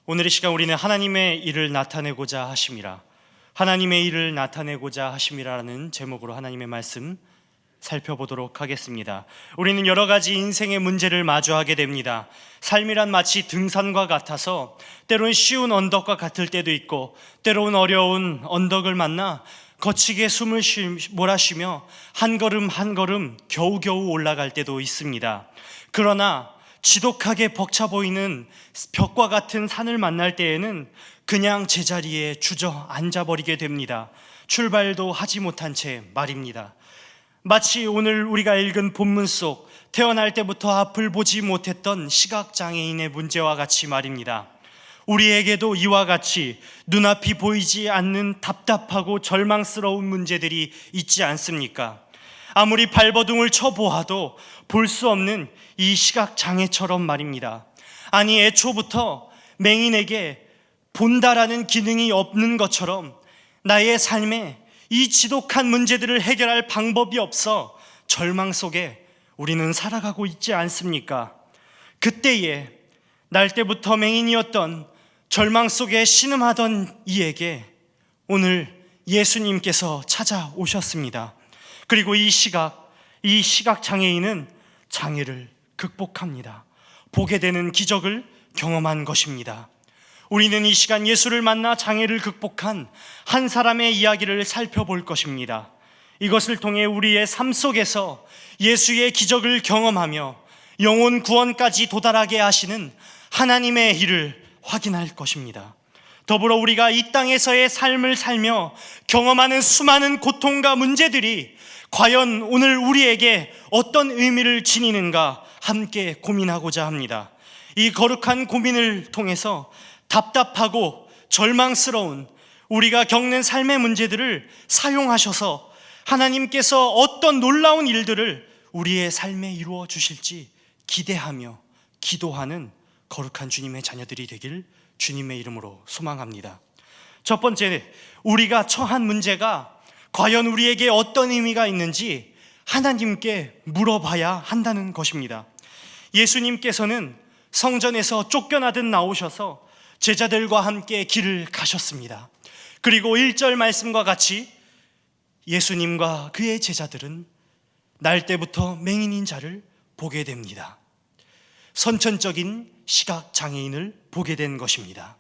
오늘 이 시간 우리는 하나님의 일을 나타내고자 하심이라, 하나님의 일을 나타내고자 하심이라는 제목으로 하나님의 말씀 살펴보도록 하겠습니다. 우리는 여러 가지 인생의 문제를 마주하게 됩니다. 삶이란 마치 등산과 같아서 때로는 쉬운 언덕과 같을 때도 있고, 때로는 어려운 언덕을 만나 거치게 숨을 몰아쉬며 한 걸음 한 걸음 겨우겨우 올라갈 때도 있습니다. 그러나 지독하게 벅차 보이는 벽과 같은 산을 만날 때에는 그냥 제자리에 주저앉아버리게 됩니다. 출발도 하지 못한 채 말입니다. 마치 오늘 우리가 읽은 본문 속 태어날 때부터 앞을 보지 못했던 시각장애인의 문제와 같이 말입니다. 우리에게도 이와 같이 눈앞이 보이지 않는 답답하고 절망스러운 문제들이 있지 않습니까? 아무리 발버둥을 쳐보아도 볼 수 없는 이 시각장애처럼 말입니다. 아니, 애초부터 맹인에게 본다라는 기능이 없는 것처럼 나의 삶에 이 지독한 문제들을 해결할 방법이 없어 절망 속에 우리는 살아가고 있지 않습니까? 그때에 날 때부터 맹인이었던 절망 속에 신음하던 이에게 오늘 예수님께서 찾아오셨습니다. 그리고 이 시각장애인은 장애를 극복합니다. 보게 되는 기적을 경험한 것입니다. 우리는 이 시간 예수를 만나 장애를 극복한 한 사람의 이야기를 살펴볼 것입니다. 이것을 통해 우리의 삶 속에서 예수의 기적을 경험하며 영혼 구원까지 도달하게 하시는 하나님의 일을 확인할 것입니다. 더불어 우리가 이 땅에서의 삶을 살며 경험하는 수많은 고통과 문제들이 과연 오늘 우리에게 어떤 의미를 지니는가 함께 고민하고자 합니다. 이 거룩한 고민을 통해서 답답하고 절망스러운 우리가 겪는 삶의 문제들을 사용하셔서 하나님께서 어떤 놀라운 일들을 우리의 삶에 이루어 주실지 기대하며 기도하는 거룩한 주님의 자녀들이 되길 주님의 이름으로 소망합니다. 첫 번째, 우리가 처한 문제가 과연 우리에게 어떤 의미가 있는지 하나님께 물어봐야 한다는 것입니다. 예수님께서는 성전에서 쫓겨나듯 나오셔서 제자들과 함께 길을 가셨습니다. 그리고 1절 말씀과 같이 예수님과 그의 제자들은 날 때부터 맹인인 자를 보게 됩니다. 선천적인 시각장애인을 보게 된 것입니다.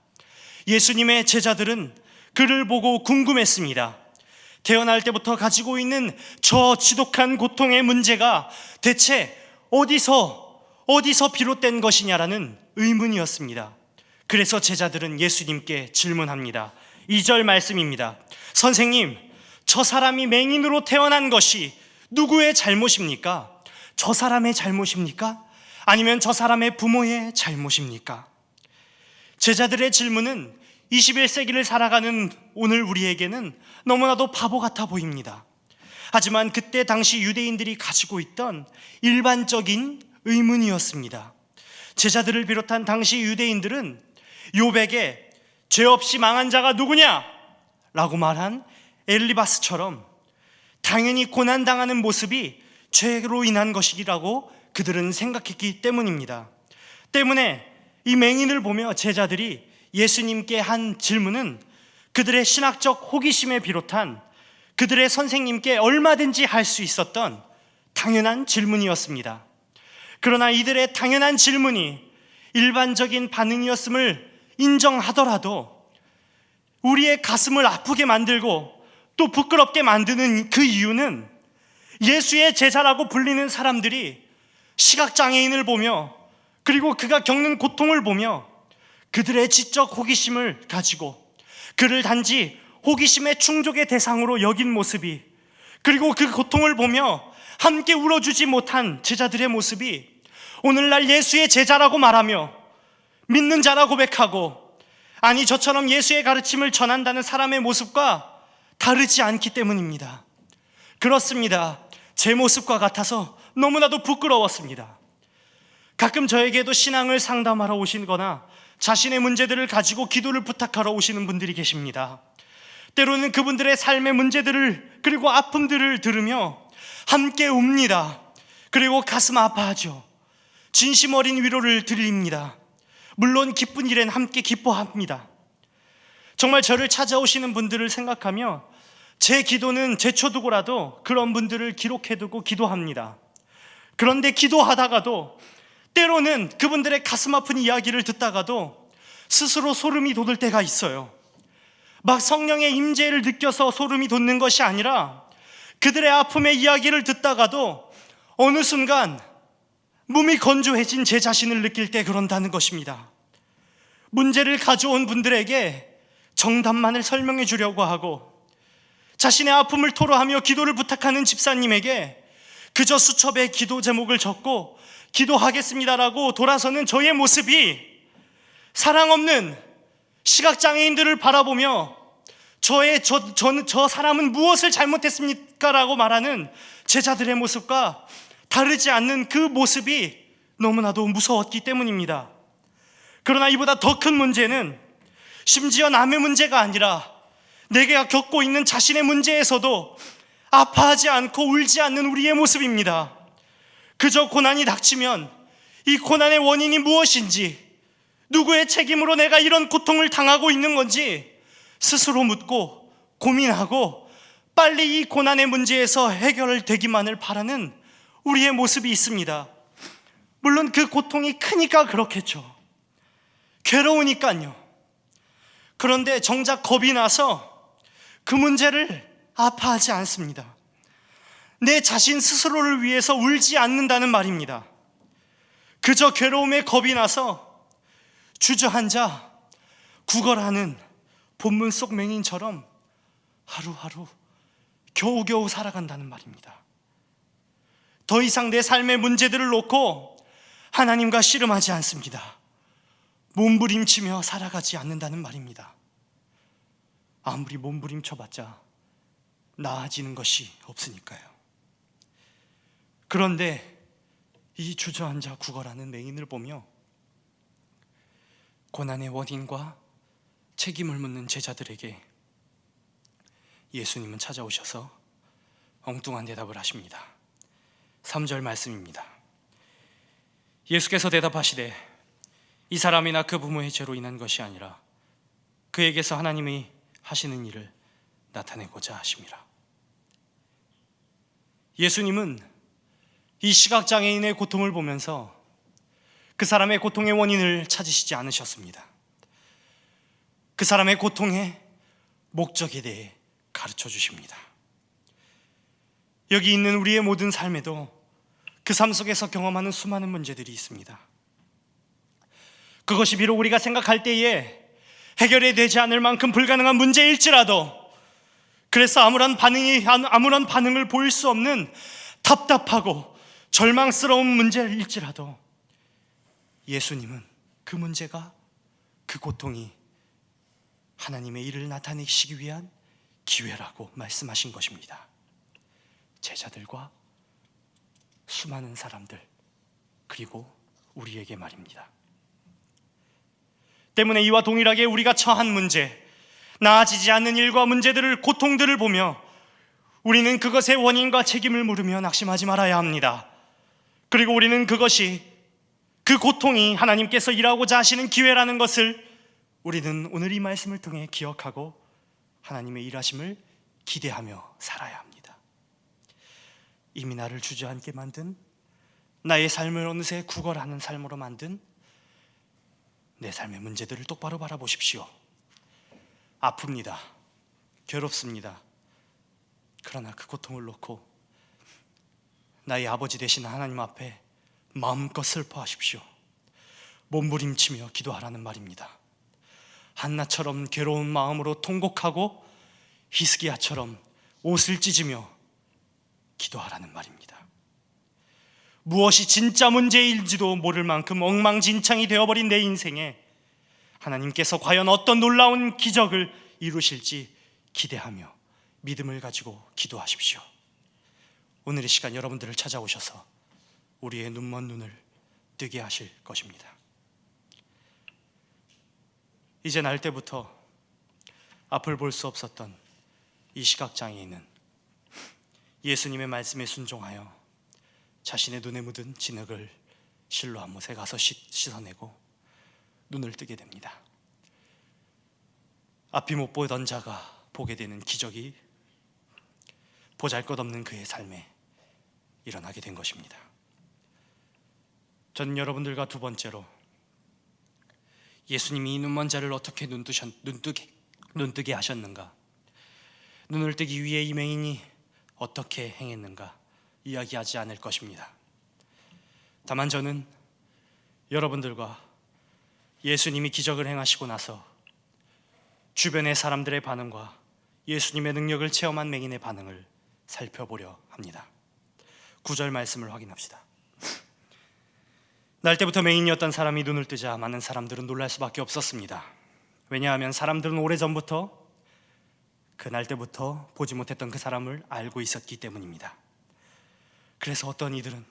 예수님의 제자들은 그를 보고 궁금했습니다. 태어날 때부터 가지고 있는 저 지독한 고통의 문제가 대체 어디서 비롯된 것이냐라는 의문이었습니다. 그래서 제자들은 예수님께 질문합니다. 2절 말씀입니다. 선생님, 저 사람이 맹인으로 태어난 것이 누구의 잘못입니까? 저 사람의 잘못입니까? 아니면 저 사람의 부모의 잘못입니까? 제자들의 질문은 21세기를 살아가는 오늘 우리에게는 너무나도 바보 같아 보입니다. 하지만 그때 당시 유대인들이 가지고 있던 일반적인 의문이었습니다. 제자들을 비롯한 당시 유대인들은 욥에게 죄 없이 망한 자가 누구냐? 라고 말한 엘리바스처럼 당연히 고난당하는 모습이 죄로 인한 것이라고 그들은 생각했기 때문입니다. 때문에 이 맹인을 보며 제자들이 예수님께 한 질문은 그들의 신학적 호기심에 비롯한 그들의 선생님께 얼마든지 할 수 있었던 당연한 질문이었습니다. 그러나 이들의 당연한 질문이 일반적인 반응이었음을 인정하더라도 우리의 가슴을 아프게 만들고 또 부끄럽게 만드는 그 이유는 예수의 제자라고 불리는 사람들이 시각장애인을 보며 그리고 그가 겪는 고통을 보며 그들의 지적 호기심을 가지고 그를 단지 호기심의 충족의 대상으로 여긴 모습이, 그리고 그 고통을 보며 함께 울어주지 못한 제자들의 모습이 오늘날 예수의 제자라고 말하며 믿는 자라 고백하고, 아니 저처럼 예수의 가르침을 전한다는 사람의 모습과 다르지 않기 때문입니다. 그렇습니다. 제 모습과 같아서 너무나도 부끄러웠습니다. 가끔 저에게도 신앙을 상담하러 오시거나 자신의 문제들을 가지고 기도를 부탁하러 오시는 분들이 계십니다. 때로는 그분들의 삶의 문제들을 그리고 아픔들을 들으며 함께 웁니다. 그리고 가슴 아파하죠. 진심 어린 위로를 드립니다. 물론 기쁜 일엔 함께 기뻐합니다. 정말 저를 찾아오시는 분들을 생각하며 제 기도는 제쳐두고라도 그런 분들을 기록해두고 기도합니다. 그런데 기도하다가도 때로는 그분들의 가슴 아픈 이야기를 듣다가도 스스로 소름이 돋을 때가 있어요. 막 성령의 임재를 느껴서 소름이 돋는 것이 아니라 그들의 아픔의 이야기를 듣다가도 어느 순간 몸이 건조해진 제 자신을 느낄 때 그런다는 것입니다. 문제를 가져온 분들에게 정답만을 설명해 주려고 하고 자신의 아픔을 토로하며 기도를 부탁하는 집사님에게 그저 수첩에 기도 제목을 적고 기도하겠습니다라고 돌아서는 저의 모습이 사랑 없는 시각장애인들을 바라보며 저 사람은 무엇을 잘못했습니까? 라고 말하는 제자들의 모습과 다르지 않는 그 모습이 너무나도 무서웠기 때문입니다. 그러나 이보다 더 큰 문제는 심지어 남의 문제가 아니라 내가 겪고 있는 자신의 문제에서도 아파하지 않고 울지 않는 우리의 모습입니다. 그저 고난이 닥치면 이 고난의 원인이 무엇인지, 누구의 책임으로 내가 이런 고통을 당하고 있는 건지 스스로 묻고 고민하고 빨리 이 고난의 문제에서 해결되기만을 바라는 우리의 모습이 있습니다. 물론 그 고통이 크니까 그렇겠죠. 괴로우니까요. 그런데 정작 겁이 나서 그 문제를 아파하지 않습니다. 내 자신 스스로를 위해서 울지 않는다는 말입니다. 그저 괴로움에 겁이 나서 주저앉아 구걸하는 본문 속 맹인처럼 하루하루 겨우겨우 살아간다는 말입니다. 더 이상 내 삶의 문제들을 놓고 하나님과 씨름하지 않습니다. 몸부림치며 살아가지 않는다는 말입니다. 아무리 몸부림쳐봤자 나아지는 것이 없으니까요. 그런데 이 주저앉아 구걸하는 맹인을 보며 고난의 원인과 책임을 묻는 제자들에게 예수님은 찾아오셔서 엉뚱한 대답을 하십니다. 3절 말씀입니다. 예수께서 대답하시되 이 사람이나 그 부모의 죄로 인한 것이 아니라 그에게서 하나님이 하시는 일을 나타내고자 하심이라. 예수님은 이 시각장애인의 고통을 보면서 그 사람의 고통의 원인을 찾으시지 않으셨습니다. 그 사람의 고통의 목적에 대해 가르쳐 주십니다. 여기 있는 우리의 모든 삶에도 그 삶 속에서 경험하는 수많은 문제들이 있습니다. 그것이 비록 우리가 생각할 때에 해결이 되지 않을 만큼 불가능한 문제일지라도, 그래서 아무런 반응을 보일 수 없는 답답하고 절망스러운 문제일지라도 예수님은 그 문제가, 그 고통이 하나님의 일을 나타내시기 위한 기회라고 말씀하신 것입니다. 제자들과 수많은 사람들, 그리고 우리에게 말입니다. 때문에 이와 동일하게 우리가 처한 문제, 나아지지 않는 일과 문제들을, 고통들을 보며 우리는 그것의 원인과 책임을 물으며 낙심하지 말아야 합니다. 그리고 우리는 그것이, 그 고통이 하나님께서 일하고자 하시는 기회라는 것을 우리는 오늘 이 말씀을 통해 기억하고 하나님의 일하심을 기대하며 살아야 합니다. 이미 나를 주저앉게 만든, 나의 삶을 어느새 구걸하는 삶으로 만든 내 삶의 문제들을 똑바로 바라보십시오. 아픕니다. 괴롭습니다. 그러나 그 고통을 놓고 나의 아버지 되신 하나님 앞에 마음껏 슬퍼하십시오. 몸부림치며 기도하라는 말입니다. 한나처럼 괴로운 마음으로 통곡하고 히스기야처럼 옷을 찢으며 기도하라는 말입니다. 무엇이 진짜 문제인지도 모를 만큼 엉망진창이 되어버린 내 인생에 하나님께서 과연 어떤 놀라운 기적을 이루실지 기대하며 믿음을 가지고 기도하십시오. 오늘 이 시간 여러분들을 찾아오셔서 우리의 눈먼 눈을 뜨게 하실 것입니다. 이제 날 때부터 앞을 볼 수 없었던 이 시각장애인은 예수님의 말씀에 순종하여 자신의 눈에 묻은 진흙을 실로 한 못에 가서 씻어내고 눈을 뜨게 됩니다. 앞이 못 보던 자가 보게 되는 기적이 보잘것없는 그의 삶에 일어나게 된 것입니다. 저는 여러분들과 두 번째로 예수님이 이 눈먼 자를 어떻게 눈뜨게 하셨는가, 눈을 뜨기 위해 이 맹인이 어떻게 행했는가 이야기하지 않을 것입니다. 다만 저는 여러분들과 예수님이 기적을 행하시고 나서 주변의 사람들의 반응과 예수님의 능력을 체험한 맹인의 반응을 살펴보려 합니다. 9절 말씀을 확인합시다. 날 때부터 맹인이었던 사람이 눈을 뜨자 많은 사람들은 놀랄 수밖에 없었습니다. 왜냐하면 사람들은 오래전부터 그날 때부터 보지 못했던 그 사람을 알고 있었기 때문입니다. 그래서 어떤 이들은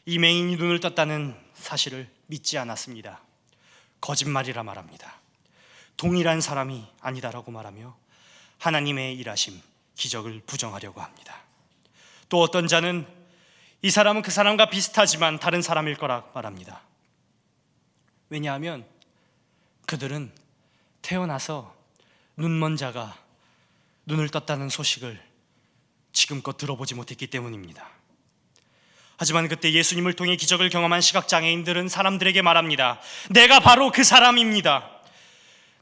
이 맹인이 눈을 떴다는 사실을 믿지 않았습니다. 거짓말이라 말합니다. 동일한 사람이 아니다라고 말하며 하나님의 일하심, 기적을 부정하려고 합니다. 또 어떤 자는 이 사람은 그 사람과 비슷하지만 다른 사람일 거라 말합니다. 왜냐하면 그들은 태어나서 눈먼 자가 눈을 떴다는 소식을 지금껏 들어보지 못했기 때문입니다. 하지만 그때 예수님을 통해 기적을 경험한 시각장애인들은 사람들에게 말합니다. 내가 바로 그 사람입니다.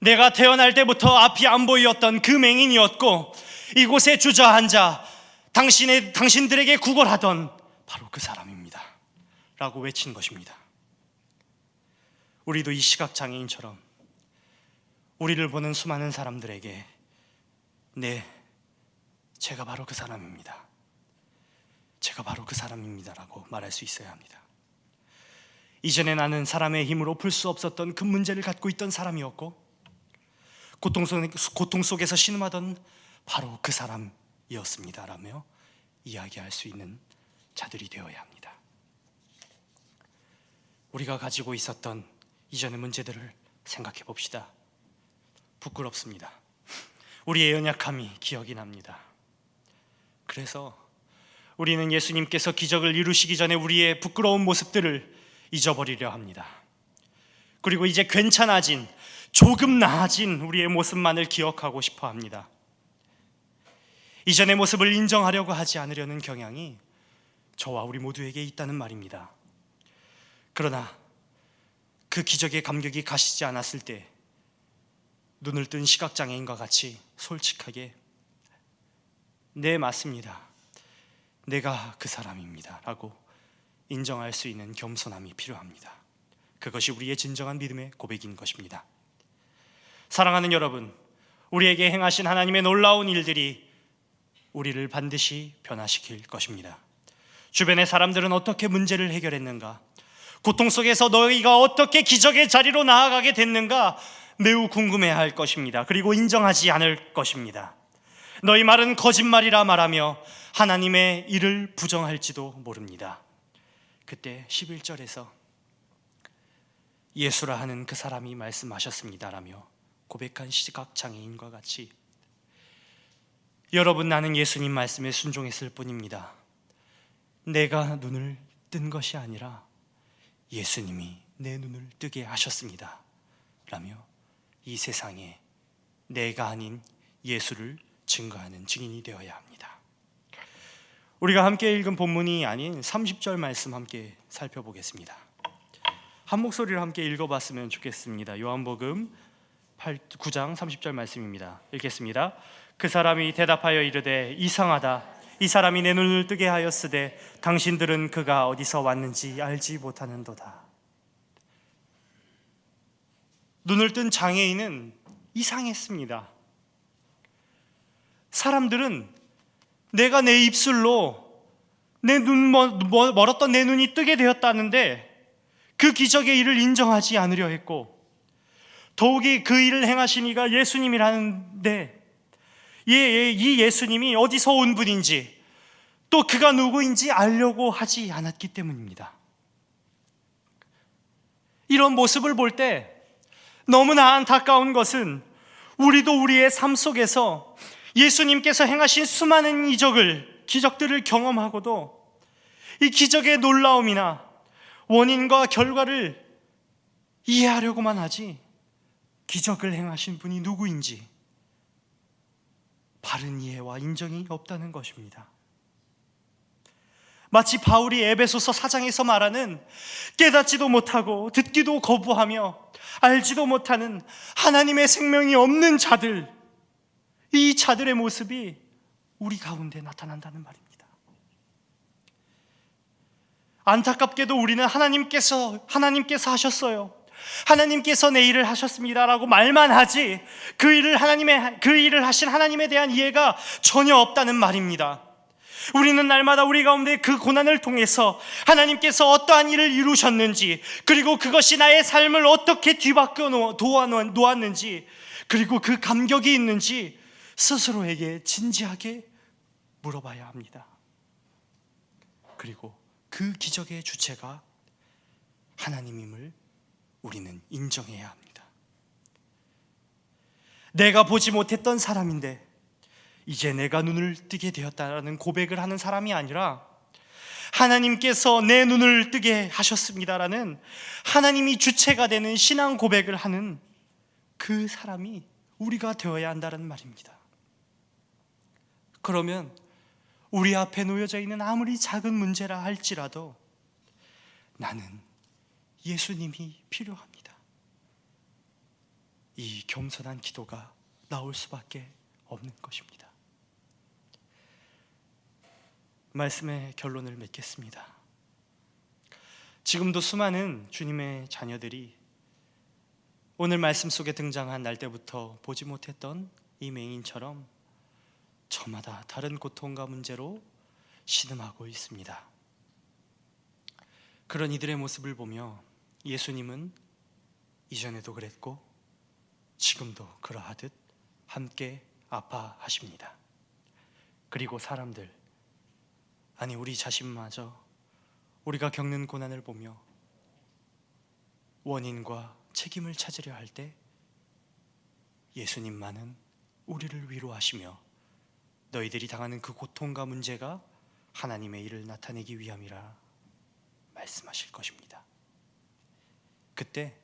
내가 태어날 때부터 앞이 안 보이었던 그 맹인이었고 이곳에 주저앉아 당신들에게 구걸하던 바로 그 사람입니다 라고 외친 것입니다. 우리도 이 시각장애인처럼 우리를 보는 수많은 사람들에게 네, 제가 바로 그 사람입니다, 제가 바로 그 사람입니다 라고 말할 수 있어야 합니다. 이전에 나는 사람의 힘으로 풀 수 없었던 그 문제를 갖고 있던 사람이었고 고통 속에서 신음하던 바로 그 사람이었습니다 라며 이야기할 수 있는 자들이 되어야 합니다. 우리가 가지고 있었던 이전의 문제들을 생각해 봅시다. 부끄럽습니다. 우리의 연약함이 기억이 납니다. 그래서 우리는 예수님께서 기적을 이루시기 전에 우리의 부끄러운 모습들을 잊어버리려 합니다. 그리고 이제 괜찮아진, 조금 나아진 우리의 모습만을 기억하고 싶어 합니다. 이전의 모습을 인정하려고 하지 않으려는 경향이 저와 우리 모두에게 있다는 말입니다. 그러나 그 기적의 감격이 가시지 않았을 때 눈을 뜬 시각장애인과 같이 솔직하게 네, 맞습니다, 내가 그 사람입니다 라고 인정할 수 있는 겸손함이 필요합니다. 그것이 우리의 진정한 믿음의 고백인 것입니다. 사랑하는 여러분, 우리에게 행하신 하나님의 놀라운 일들이 우리를 반드시 변화시킬 것입니다. 주변의 사람들은 어떻게 문제를 해결했는가, 고통 속에서 너희가 어떻게 기적의 자리로 나아가게 됐는가 매우 궁금해할 것입니다. 그리고 인정하지 않을 것입니다. 너희 말은 거짓말이라 말하며 하나님의 일을 부정할지도 모릅니다. 그때 11절에서 예수라 하는 그 사람이 말씀하셨습니다라며 고백한 시각장애인과 같이 여러분, 나는 예수님 말씀에 순종했을 뿐입니다. 내가 눈을 뜬 것이 아니라 예수님이 내 눈을 뜨게 하셨습니다 라며 이 세상에 내가 아닌 예수를 증거하는 증인이 되어야 합니다. 우리가 함께 읽은 본문이 아닌 30절 말씀 함께 살펴보겠습니다. 한 목소리로 함께 읽어봤으면 좋겠습니다. 요한복음 9장 30절 말씀입니다. 읽겠습니다. 그 사람이 대답하여 이르되 이상하다, 이 사람이 내 눈을 뜨게 하였으되 당신들은 그가 어디서 왔는지 알지 못하는도다. 눈을 뜬 장애인은 이상했습니다. 사람들은 내가 내 입술로 멀었던 내 눈이 뜨게 되었다는데 그 기적의 일을 인정하지 않으려 했고, 더욱이 그 일을 행하신 이가 예수님이라는데 이 예수님이 어디서 온 분인지 또 그가 누구인지 알려고 하지 않았기 때문입니다. 이런 모습을 볼 때 너무나 안타까운 것은 우리도 우리의 삶 속에서 예수님께서 행하신 수많은 기적들을 경험하고도 이 기적의 놀라움이나 원인과 결과를 이해하려고만 하지 기적을 행하신 분이 누구인지 바른 이해와 인정이 없다는 것입니다. 마치 바울이 에베소서 4장에서 말하는 깨닫지도 못하고 듣기도 거부하며 알지도 못하는 하나님의 생명이 없는 자들, 이 자들의 모습이 우리 가운데 나타난다는 말입니다. 안타깝게도 우리는 하나님께서 하셨어요, 하나님께서 내 일을 하셨습니다라고 말만 하지 그 일을 하신 하나님에 대한 이해가 전혀 없다는 말입니다. 우리는 날마다 우리 가운데 그 고난을 통해서 하나님께서 어떠한 일을 이루셨는지, 그리고 그것이 나의 삶을 어떻게 뒤바꿔 놓았는지, 그리고 그 감격이 있는지 스스로에게 진지하게 물어봐야 합니다. 그리고 그 기적의 주체가 하나님임을 우리는 인정해야 합니다. 내가 보지 못했던 사람인데 이제 내가 눈을 뜨게 되었다라는 고백을 하는 사람이 아니라 하나님께서 내 눈을 뜨게 하셨습니다라는 하나님이 주체가 되는 신앙 고백을 하는 그 사람이 우리가 되어야 한다는 말입니다. 그러면 우리 앞에 놓여져 있는 아무리 작은 문제라 할지라도 나는 예수님이 필요합니다, 이 겸손한 기도가 나올 수밖에 없는 것입니다. 말씀의 결론을 맺겠습니다. 지금도 수많은 주님의 자녀들이 오늘 말씀 속에 등장한 날 때부터 보지 못했던 이 맹인처럼 저마다 다른 고통과 문제로 신음하고 있습니다. 그런 이들의 모습을 보며 예수님은 이전에도 그랬고 지금도 그러하듯 함께 아파하십니다. 그리고 사람들, 아니 우리 자신마저 우리가 겪는 고난을 보며 원인과 책임을 찾으려 할 때 예수님만은 우리를 위로하시며 너희들이 당하는 그 고통과 문제가 하나님의 일을 나타내기 위함이라 말씀하실 것입니다. 그때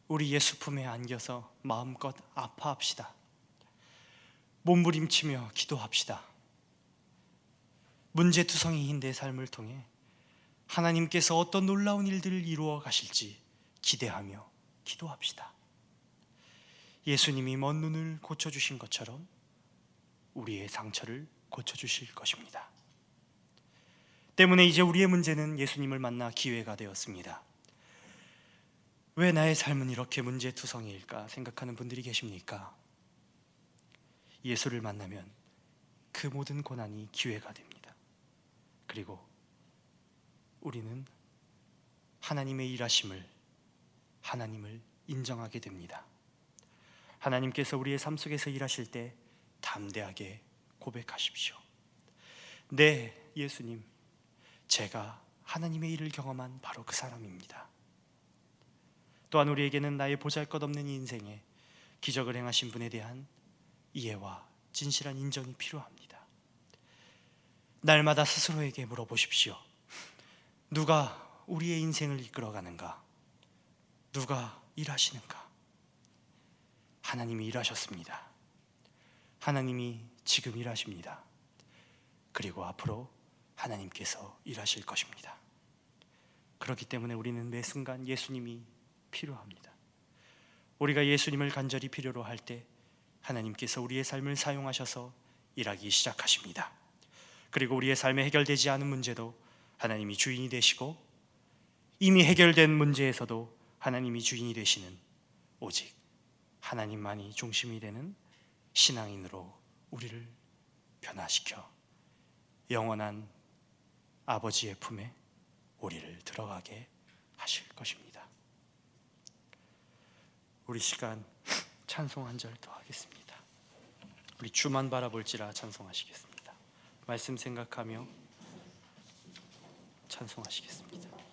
우리 예수 품에 안겨서 마음껏 아파합시다. 몸부림치며 기도합시다. 문제투성이인 내 삶을 통해 하나님께서 어떤 놀라운 일들을 이루어 가실지 기대하며 기도합시다. 예수님이 먼 눈을 고쳐주신 것처럼 우리의 상처를 고쳐주실 것입니다. 때문에 이제 우리의 문제는 예수님을 만나 기회가 되었습니다. 왜 나의 삶은 이렇게 문제투성이일까 생각하는 분들이 계십니까? 예수를 만나면 그 모든 고난이 기회가 됩니다. 그리고 우리는 하나님의 일하심을, 하나님을 인정하게 됩니다. 하나님께서 우리의 삶 속에서 일하실 때 담대하게 고백하십시오. 네, 예수님, 제가 하나님의 일을 경험한 바로 그 사람입니다. 또한 우리에게는 나의 보잘것없는 인생에 기적을 행하신 분에 대한 이해와 진실한 인정이 필요합니다. 날마다 스스로에게 물어보십시오. 누가 우리의 인생을 이끌어가는가? 누가 일하시는가? 하나님이 일하셨습니다. 하나님이 지금 일하십니다. 그리고 앞으로 하나님께서 일하실 것입니다. 그렇기 때문에 우리는 매 순간 예수님이 필요합니다. 우리가 예수님을 간절히 필요로 할 때 하나님께서 우리의 삶을 사용하셔서 일하기 시작하십니다. 그리고 우리의 삶에 해결되지 않은 문제도 하나님이 주인이 되시고, 이미 해결된 문제에서도 하나님이 주인이 되시는, 오직 하나님만이 중심이 되는 신앙인으로 우리를 변화시켜 영원한 아버지의 품에 우리를 들어가게 하실 것입니다. 우리 시간 찬송 한 절 더 하겠습니다. 우리 주만 바라볼지라 찬송하시겠습니다. 말씀 생각하며 찬송하시겠습니다.